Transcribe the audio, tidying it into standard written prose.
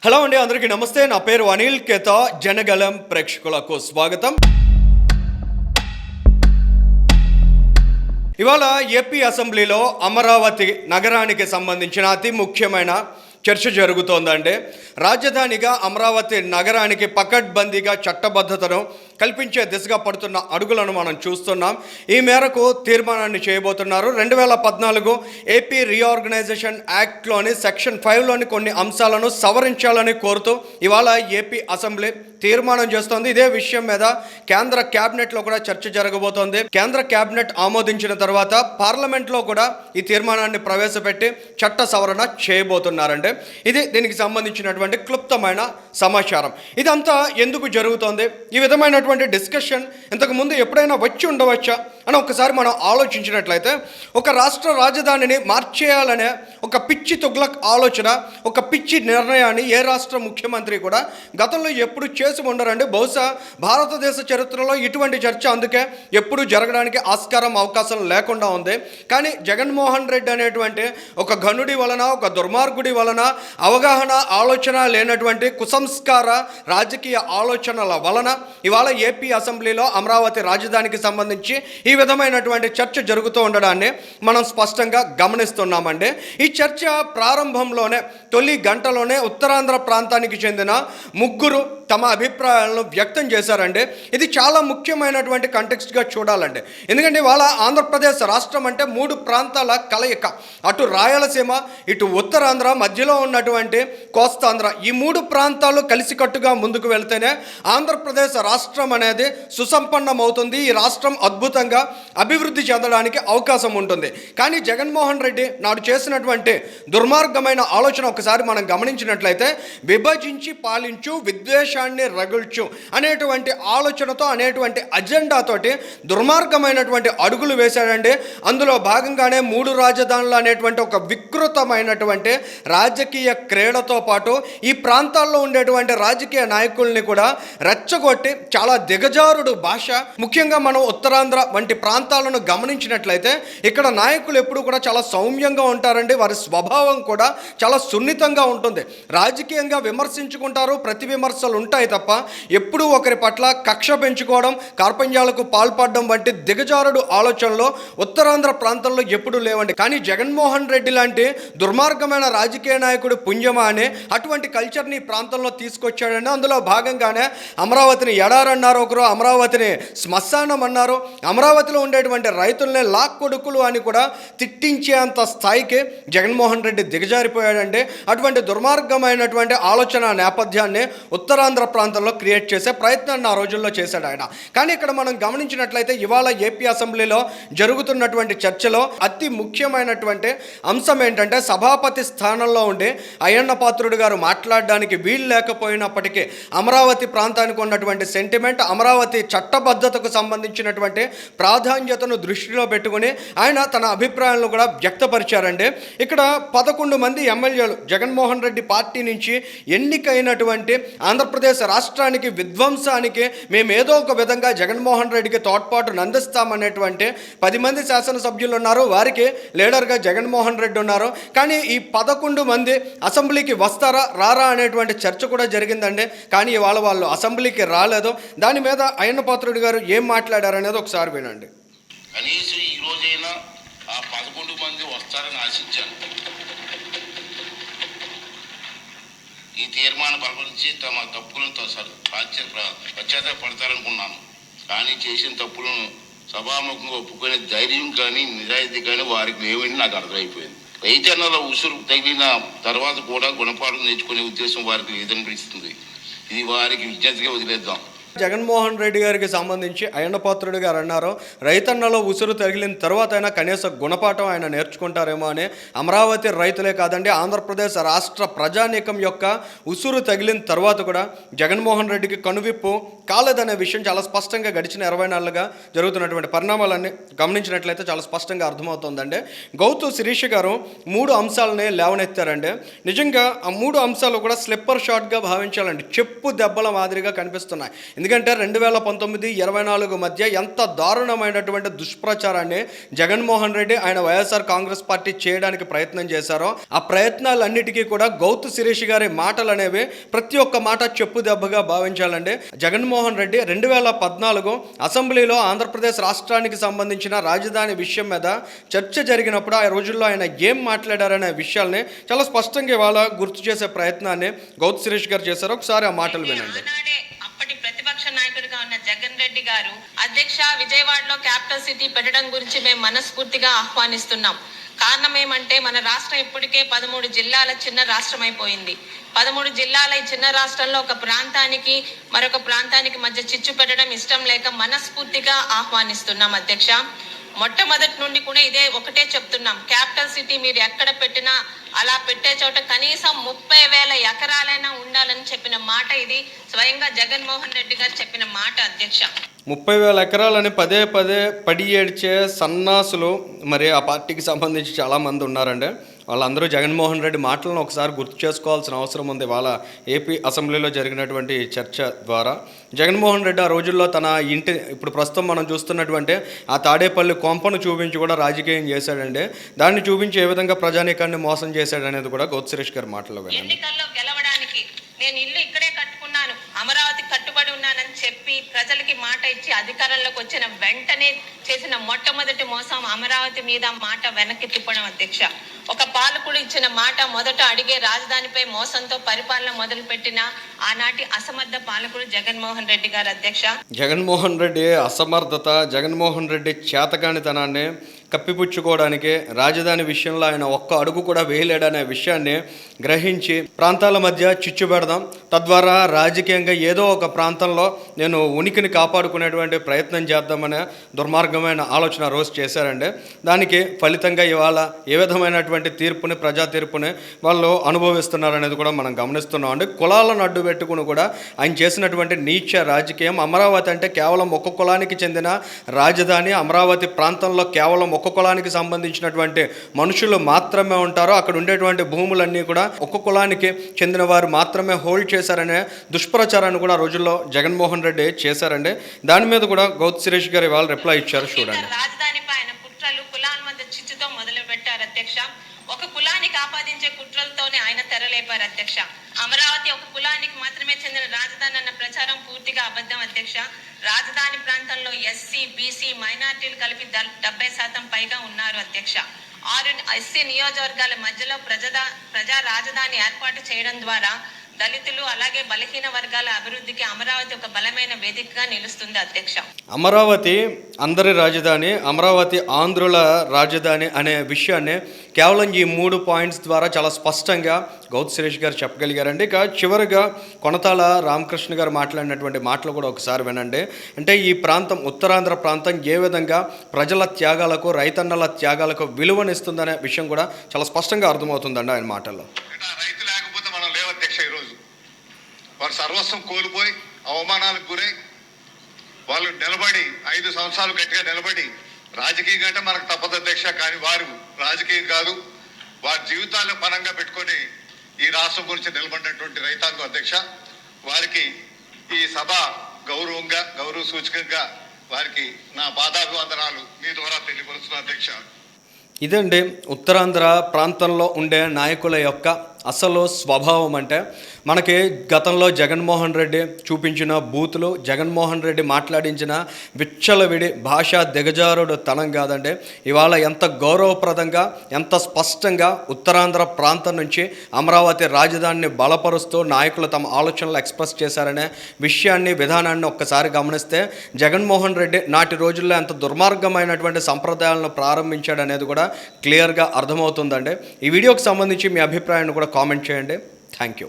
Hello అండి, అందరికీ నమస్తే. నా పేరు అనిల్ కేతా. జనగలం ప్రేక్షకులకు స్వాగతం. ఇవాళ ఏపీ అసెంబ్లీలో అమరావతి నగరానికి సంబంధించిన అతి ముఖ్యమైన చర్చ జరుగుతోందండి. రాజధానిగా అమరావతి నగరానికి పకడ్బందీగా చట్టబద్ధతను కల్పించే దిశగా పడుతున్న అడుగులను మనం చూస్తున్నాం. ఈ మేరకు తీర్మానాన్ని చేయబోతున్నారు. 2014 ఏపీ రీఆర్గనైజేషన్ యాక్ట్లోని సెక్షన్ 5లోని కొన్ని అంశాలను సవరించాలని కోరుతూ ఇవాళ ఏపీ అసెంబ్లీ తీర్మానం చేస్తోంది. ఇదే విషయం మీద కేంద్ర క్యాబినెట్లో కూడా చర్చ జరగబోతోంది. కేంద్ర క్యాబినెట్ ఆమోదించిన తర్వాత పార్లమెంట్లో కూడా ఈ తీర్మానాన్ని ప్రవేశపెట్టి చట్ట సవరణ చేయబోతున్నారండి. ఇది దీనికి సంబంధించినటువంటి క్లుప్తమైన సమాచారం. ఇదంతా ఎందుకు జరుగుతోంది? ఈ విధమైనటువంటి డిస్కషన్ ఇంతకు ముందు ఎప్పుడైనా వచ్చి ఉండవచ్చా అని ఒకసారి మనం ఆలోచించినట్లయితే, ఒక రాష్ట్ర రాజధానిని మార్చేయాలనే ఒక పిచ్చి తుగ్లక్ ఆలోచన, ఒక పిచ్చి నిర్ణయాన్ని ఏ రాష్ట్ర ముఖ్యమంత్రి కూడా గతంలో ఎప్పుడు చేసి ఉండరండి. బహుశా భారతదేశ చరిత్రలో ఇటువంటి చర్చ అందుకే ఎప్పుడు జరగడానికి ఆస్కారం అవకాశం లేకుండా ఉంది. కానీ జగన్మోహన్ రెడ్డి అనేటువంటి ఒక ఘనుడి వలన, ఒక దుర్మార్గుడి వలన అవగాహన ఆలోచన లేనటువంటి కుసంస్కార రాజకీయ ఆలోచనల వలన ఇవాళ ఏపీ అసెంబ్లీలో అమరావతి రాజధానికి సంబంధించి ఈ విధమైనటువంటి చర్చ జరుగుతూ ఉండడాన్ని మనం స్పష్టంగా గమనిస్తున్నామండి. ఈ చర్చ ప్రారంభంలోనే తొలి గంటలోనే ఉత్తరాంధ్ర ప్రాంతానికి చెందిన ముగ్గురు తమ అభిప్రాయాలను వ్యక్తం చేశారండి. ఇది చాలా ముఖ్యమైనటువంటి కంటెక్స్ట్గా చూడాలండి. ఎందుకంటే ఇవాళ ఆంధ్రప్రదేశ్ రాష్ట్రం అంటే 3 ప్రాంతాల కలయిక. అటు రాయలసీమ, ఇటు ఉత్తరాంధ్ర, మధ్యలో ఉన్నటువంటి కోస్తాంధ్ర, ఈ 3 ప్రాంతాలు కలిసికట్టుగా ముందుకు వెళ్తేనే ఆంధ్రప్రదేశ్ రాష్ట్రం అనేది సుసంపన్నమవుతుంది. ఈ రాష్ట్రం అద్భుతంగా అభివృద్ధి చెందడానికి అవకాశం ఉంటుంది. కానీ జగన్మోహన్ రెడ్డి నాడు చేసినటువంటి దుర్మార్గమైన ఆలోచన ఒకసారి మనం గమనించినట్లయితే, విభజించి పాలించు, విద్వేషాన్ని రగుల్చు అనేటువంటి ఆలోచనతో, అనేటువంటి అజెండాతోటి దుర్మార్గమైనటువంటి అడుగులు వేశాడండి. అందులో భాగంగానే 3 రాజధానులు అనేటువంటి ఒక వికృతమైనటువంటి రాజకీయ క్రీడతో పాటు ఈ ప్రాంతాల్లో ఉండేటువంటి రాజకీయ నాయకుల్ని కూడా రెచ్చగొట్టి చాలా దిగజారుడు భాష, ముఖ్యంగా మనం ఉత్తరాంధ్ర వంటి ప్రాంతాలను గమనించినట్లయితే ఇక్కడ నాయకులు ఎప్పుడు కూడా చాలా సౌమ్యంగా ఉంటారండి. వారి స్వభావం కూడా చాలా సున్నితంగా ఉంటుంది. రాజకీయంగా విమర్శించుకుంటారు, ప్రతి విమర్శలు ఉంటాయి తప్ప ఎప్పుడూ ఒకరి పట్ల కక్ష పెంచుకోవడం, కార్పణ్యాలకు పాల్పడడం వంటి దిగజారుడు ఆలోచనలో ఉత్తరాంధ్ర ప్రాంతంలో ఎప్పుడూ లేవండి. కానీ జగన్మోహన్ రెడ్డి లాంటి దుర్మార్గమైన రాజకీయ నాయకుడు పుంజమా అనే అటువంటి కల్చర్ని ఈ ప్రాంతంలో తీసుకొచ్చాడండి. అందులో భాగంగానే అమరావతిని ఎడారన్నారు ఒకరు, అమరావతిని శ్మశానం అన్నారు, అమరావతిలో ఉండేటువంటి రైతుల్ని లాక్కొడుకులు అని కూడా తిట్టించేంత స్థాయికి జగన్మోహన్ రెడ్డి దిగజారిపోయాడండి. అటువంటి దుర్మార్గమైనటువంటి ఆలోచన నేపథ్యాన్ని ఉత్తరాంధ్ర ప్రాంతంలో క్రియేట్ చేసే ప్రయత్నాన్ని ఆ రోజుల్లో చేశాడు ఆయన. కానీ ఇక్కడ మనం గమనించినట్లయితే ఇవాళ ఏపీ అసెంబ్లీలో జరుగుతున్నటువంటి చర్చలో అతి ముఖ్యమైనటువంటి అంశం ఏంటంటే, సభాపతి స్థానంలో ఉండి అయ్యన్న పాత్రుడు గారు మాట్లాడడానికి వీలు లేకపోయినప్పటికీ అమరావతి ప్రాంతానికి ఉన్నటువంటి సెంటిమెంట్, అమరావతి చట్టబద్ధతకు సంబంధించినటువంటి ప్రాధాన్యతను దృష్టిలో పెట్టుకుని ఆయన తన అభిప్రాయాలను కూడా వ్యక్తపరిచారండి. ఇక్కడ 11 మంది ఎమ్మెల్యేలు జగన్మోహన్ రెడ్డి పార్టీ నుంచి ఎన్నికైనటువంటి ఆంధ్రప్రదేశ్ రాష్ట్రానికి విధ్వంసానికి మేము ఏదో ఒక విధంగా జగన్మోహన్ రెడ్డికి తోడ్పాటును అందిస్తామనేటువంటి 10 మంది శాసనసభ్యులు ఉన్నారు. వారికి లీడర్గా జగన్మోహన్ రెడ్డి ఉన్నారు. కానీ ఈ 11 మంది అసెంబ్లీకి వస్తారా రారా అనేటువంటి చర్చ కూడా జరిగిందండి. కానీ ఇవాళ వాళ్ళు అసెంబ్లీకి రాలేదు. దాని మీద అయ్యన్న పాత్రుడు గారు ఏం మాట్లాడారనేది ఒకసారి వినండి. కనీసం ఈ రోజైనా ఆ 11 మంది వస్తారని ఆశించాను. ఈ తీర్మానం బలపరిచి తమ తప్పులను పశ్చాత్తాపడతారనుకున్నాను. కానీ చేసిన తప్పులను సభాముఖంగా ఒప్పుకునే ధైర్యం కానీ నిజాయితీ కానీ వారికి లేవని నాకు అర్థమైపోయింది. రైతన్నల ఉసురు తగిలిన తర్వాత కూడా గుణపాఠం నేర్చుకునే ఉద్దేశం వారికి లేదనిపిస్తుంది. ఇది వారికి విజ్ఞతగా వదిలేద్దాం. జగన్మోహన్ రెడ్డి గారికి సంబంధించి అయ్యన్న పాత్రుడు గారు అన్నారు, రైతన్నలో ఉసురు తగిలిన తర్వాత అయినా కనీస గుణపాఠం ఆయన నేర్చుకుంటారేమో అని. అమరావతి రైతులే కాదండి, ఆంధ్రప్రదేశ్ రాష్ట్ర ప్రజానీకం యొక్క ఉసురు తగిలిన తర్వాత కూడా జగన్మోహన్ రెడ్డికి కనువిప్పు కాలేదనే విషయం చాలా స్పష్టంగా గడిచిన 20 నెలలుగా జరుగుతున్నటువంటి పరిణామాలన్నీ గమనించినట్లయితే చాలా స్పష్టంగా అర్థమవుతుందండి. గౌతు శిరీష్ గారు 3 అంశాలని లేవనెత్తారండి. నిజంగా ఆ 3 అంశాలు కూడా స్లిప్పర్ షాట్గా భావించాలండి. చెప్పు దెబ్బల మాదిరిగా కనిపిస్తున్నాయి. ఎందుకంటే 2019-24 మధ్య ఎంత దారుణమైనటువంటి దుష్ప్రచారాన్ని జగన్మోహన్ రెడ్డి ఆయన వైఎస్ఆర్ కాంగ్రెస్ పార్టీ చేయడానికి ప్రయత్నం చేశారో ఆ ప్రయత్నాలన్నిటికీ కూడా గౌతు శిరీష్ గారి మాటలు అనేవి ప్రతి ఒక్క మాట చెప్పు దెబ్బగా భావించాలండి. జగన్మోహన్ రెడ్డి 2014 అసెంబ్లీలో ఆంధ్రప్రదేశ్ రాష్ట్రానికి సంబంధించిన రాజధాని విషయం మీద చర్చ జరిగినప్పుడు ఆ రోజుల్లో ఆయన ఏం మాట్లాడారనే విషయాల్ని చాలా స్పష్టంగా ఇవాళ గుర్తు చేసే ప్రయత్నాన్ని గౌతు శిరీష్ గారు చేశారు. ఒకసారి ఆ మాటలు వినండి. అప్పటి ప్రతిపక్ష నాయకుడిగా ఉన్న జగన్ రెడ్డి గారు, అధ్యక్ష, విజయవాడలో క్యాపిటల్ సిటీ పెట్టడం గురించి మేము మనస్ఫూర్తిగా ఆహ్వానిస్తున్నాం. కారణం ఏమంటే మన రాష్ట్రం ఇప్పటికే 13 జిల్లాల చిన్న రాష్ట్రం అయిపోయింది. 13 జిల్లాల ఈ చిన్న రాష్ట్రంలో ఒక ప్రాంతానికి మరొక ప్రాంతానికి మధ్య చిచ్చు పెట్టడం ఇష్టం లేక మనస్ఫూర్తిగా ఆహ్వానిస్తున్నాం అధ్యక్ష. మొట్టమొదటి నుండి కూడా ఇదే ఒకటే చెప్తున్నాం, క్యాపిటల్ సిటీ మీరు ఎక్కడ పెట్టినా అలా పెట్టే చోట కనీసం 30,000 ఎకరాలైనా ఉండాలని చెప్పిన మాట ఇది స్వయంగా జగన్మోహన్ రెడ్డి గారు చెప్పిన మాట అధ్యక్ష. 30,000 ఎకరాలని పదే పదే పడి ఏడ్చే సన్నాసులు మరి ఆ పార్టీకి సంబంధించి చాలామంది ఉన్నారండి. వాళ్ళందరూ జగన్మోహన్ రెడ్డి మాటలను ఒకసారి గుర్తు చేసుకోవాల్సిన అవసరం ఉంది. వాళ్ళ ఏపీ అసెంబ్లీలో జరిగినటువంటి చర్చ ద్వారా జగన్మోహన్ రెడ్డి ఆ రోజుల్లో తన ఇంటి ఇప్పుడు ప్రస్తుతం మనం చూస్తున్నటువంటి ఆ తాడేపల్లి కొంపను చూపించి కూడా రాజకీయం చేశాడండి. దాన్ని చూపించి ఏ విధంగా ప్రజానీకాన్ని మోసం చేశాడనేది కూడా గౌతు శిరీష్ గారి మాటలో వినండి. ఎన్నికల్లో గెలవడానికి నేను ఇల్లు ఇక్కడే కట్టుకున్నాను, అమరావతి కట్టుబడి ఉన్నానని చెప్పి ప్రజలకి మాట ఇచ్చి అధికారంలోకి వచ్చిన వెంటనే చేసిన మొట్టమొదటి మోసం అమరావతి మీద మాట వెనక్కి తిప్పడం అధ్యక్ష. ఒక పాలకుడు ఇచ్చిన మాట మొదట అడిగే రాజధానిపై మోసంతో పరిపాలన మొదలుపెట్టిన ఆనాటి అసమర్థ పాలకుడు జగన్మోహన్ రెడ్డి గారు అధ్యక్ష. జగన్మోహన్ రెడ్డి అసమర్థత, జగన్మోహన్ రెడ్డి చేతకానితనాన్ని కప్పిపుచ్చుకోవడానికి రాజధాని విషయంలో ఆయన ఒక్క అడుగు కూడా వేయలేడనే విషయాన్ని గ్రహించి ప్రాంతాల మధ్య చిచ్చు పెడదాం, తద్వారా రాజకీయంగా ఏదో ఒక ప్రాంతంలో నేను ఉనికిని కాపాడుకునేటువంటి ప్రయత్నం చేద్దామనే దుర్మార్గమైన ఆలోచన రోజు చేశారండి. దానికి ఫలితంగా ఇవాళ ఏ విధమైనటువంటి తీర్పుని, ప్రజా తీర్పుని వాళ్ళు అనుభవిస్తున్నారనేది కూడా మనం గమనిస్తున్నాం అండి. కులాలను అడ్డు పెట్టుకుని కూడా ఆయన చేసినటువంటి నీచ రాజకీయం. అమరావతి అంటే కేవలం ఒక్క కులానికి చెందిన రాజధాని. అమరావతి ప్రాంతంలో కేవలం ఒక్క కులానికి సంబంధించినటువంటి మనుషులు మాత్రమే ఉంటారు. అక్కడ ఉండేటువంటి భూములన్నీ కూడా ఒక్క కులానికి చెందిన వారు మాత్రమే హోల్డ్ చేశారనే దుష్ప్రచారాన్ని కూడా రోజుల్లో జగన్మోహన్ రెడ్డి చేశారండి. దాని మీద కూడా గౌతు శిరీష్ గారు ఇవాళ రిప్లై ఇచ్చారు. చూడండి. రాజధానిపై ఆయన కుట్రలు కులాల మధ్య చిచ్చుతో మొదలు పెట్టారు అధ్యక్ష. ఒక కులానికి ఆపాదించే కుట్రలతోనే ఆయన తెరలేపారు అధ్యక్ష. అమరావతి ఒక కులానికి మాత్రమే చెందిన రాజధాని అన్న ప్రచారం పూర్తిగా అబద్ధం అధ్యక్ష. రాజధాని ప్రాంతంలో ఎస్సీ, బీసీ, మైనార్టీలు కలిపి 70% పైగా ఉన్నారు అధ్యక్ష. 6 ఎస్సీ నియోజకవర్గాల మధ్యలో ప్రజా రాజధాని ఏర్పాటు చేయడం ద్వారా దళితులు అలాగే బలహీన వర్గాల అభివృద్ధికి అమరావతి ఒక బలమైన వేదికగా నిలుస్తుంది అధ్యక్ష. అమరావతి అందరి రాజధాని, అమరావతి ఆంధ్రుల రాజధాని అనే విషయాన్ని కేవలం ఈ 3 పాయింట్స్ ద్వారా చాలా స్పష్టంగా గౌతు శిరీష్ గారు చెప్పగలిగారండి. ఇక చివరిగా కొనతాల రామకృష్ణ గారు మాట్లాడినటువంటి మాటలు కూడా ఒకసారి వినండి. అంటే ఈ ప్రాంతం, ఉత్తరాంధ్ర ప్రాంతం ఏ విధంగా ప్రజల త్యాగాలకు, రైతన్నల త్యాగాలకు విలువనిస్తుందనే విషయం కూడా చాలా స్పష్టంగా అర్థమవుతుందండి ఆయన మాటల్లో. వారు సర్వస్వం కోల్పోయి అవమానాలకు గురై వాళ్ళు నిలబడి 5 సంవత్సరాలు గట్టిగా నిలబడి రాజకీయం అంటే మనకు తప్పదు అధ్యక్ష. కానీ వారు రాజకీయం కాదు, వారి జీవితాలను పరంగా పెట్టుకొని ఈ రాష్ట్రం గురించి నిలబడినటువంటి రైతాంగం అధ్యక్ష. వారికి ఈ సభ గౌరవ సూచకంగా వారికి నా పాదాభివందనాలు మీ ద్వారా తెలియపరుస్తున్నా అధ్యక్ష. ఇదండి ఉత్తరాంధ్ర ప్రాంతంలో ఉండే నాయకుల యొక్క అసలు స్వభావం. అంటే మనకి గతంలో జగన్మోహన్ రెడ్డి చూపించిన బూతులు, జగన్మోహన్ రెడ్డి మాట్లాడించిన విచ్చలవిడి భాషా దిగజారుడు తనం కాదండి. ఇవాళ ఎంత గౌరవప్రదంగా, ఎంత స్పష్టంగా ఉత్తరాంధ్ర ప్రాంతం నుంచి అమరావతి రాజధానిని బలపరుస్తూ నాయకులు తమ ఆలోచనలు ఎక్స్ప్రెస్ చేశారనే విషయాన్ని, విధానాన్ని ఒక్కసారి గమనిస్తే జగన్మోహన్ రెడ్డి నాటి రోజుల్లో ఎంత దుర్మార్గమైనటువంటి సంప్రదాయాలను ప్రారంభించాడనేది కూడా క్లియర్గా అర్థమవుతుందండి. ఈ వీడియోకి సంబంధించి మీ అభిప్రాయాన్ని కూడా కామెంట్ చేయండి. Thank you.